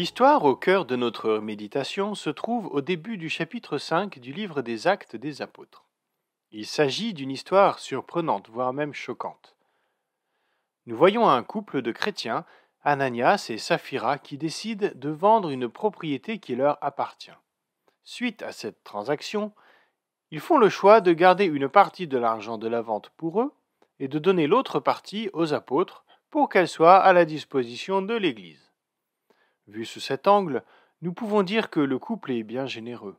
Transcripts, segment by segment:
L'histoire au cœur de notre méditation se trouve au début du chapitre 5 du livre des Actes des Apôtres. Il s'agit d'une histoire surprenante, voire même choquante. Nous voyons un couple de chrétiens, Ananias et Saphira, qui décident de vendre une propriété qui leur appartient. Suite à cette transaction, ils font le choix de garder une partie de l'argent de la vente pour eux et de donner l'autre partie aux apôtres pour qu'elle soit à la disposition de l'Église. Vu sous cet angle, nous pouvons dire que le couple est bien généreux.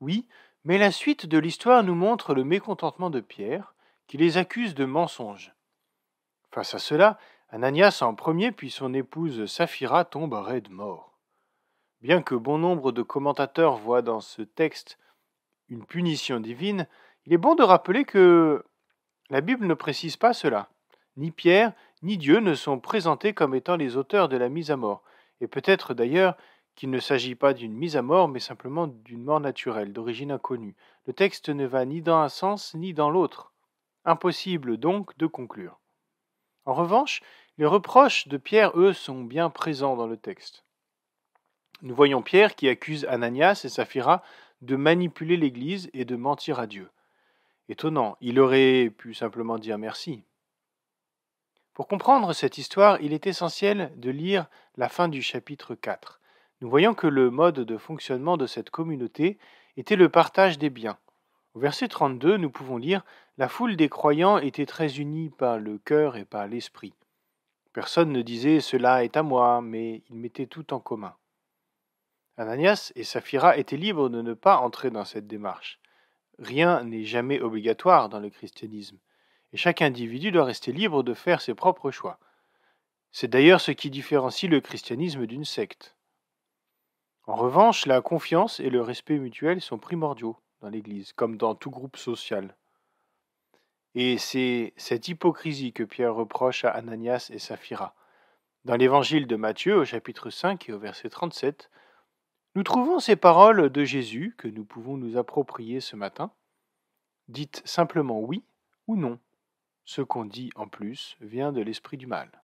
Oui, mais la suite de l'histoire nous montre le mécontentement de Pierre, qui les accuse de mensonges. Face à cela, Ananias en premier puis son épouse Saphira tombent raides morts. Bien que bon nombre de commentateurs voient dans ce texte une punition divine, il est bon de rappeler que la Bible ne précise pas cela. Ni Pierre, ni Dieu ne sont présentés comme étant les auteurs de la mise à mort, et peut-être d'ailleurs qu'il ne s'agit pas d'une mise à mort, mais simplement d'une mort naturelle, d'origine inconnue. Le texte ne va ni dans un sens ni dans l'autre. Impossible donc de conclure. En revanche, les reproches de Pierre, eux, sont bien présents dans le texte. Nous voyons Pierre qui accuse Ananias et Saphira de manipuler l'Église et de mentir à Dieu. Étonnant, il aurait pu simplement dire merci. Pour comprendre cette histoire, il est essentiel de lire la fin du chapitre 4. Nous voyons que le mode de fonctionnement de cette communauté était le partage des biens. Au verset 32, nous pouvons lire « La foule des croyants était très unie par le cœur et par l'esprit. Personne ne disait « Cela est à moi », mais ils mettaient tout en commun. » Ananias et Saphira étaient libres de ne pas entrer dans cette démarche. Rien n'est jamais obligatoire dans le christianisme, et chaque individu doit rester libre de faire ses propres choix. C'est d'ailleurs ce qui différencie le christianisme d'une secte. En revanche, la confiance et le respect mutuel sont primordiaux dans l'Église, comme dans tout groupe social. Et c'est cette hypocrisie que Pierre reproche à Ananias et Saphira. Dans l'évangile de Matthieu, au chapitre 5 et au verset 37, nous trouvons ces paroles de Jésus que nous pouvons nous approprier ce matin. Dites simplement oui ou non. Ce qu'on dit en plus vient de l'esprit du mal.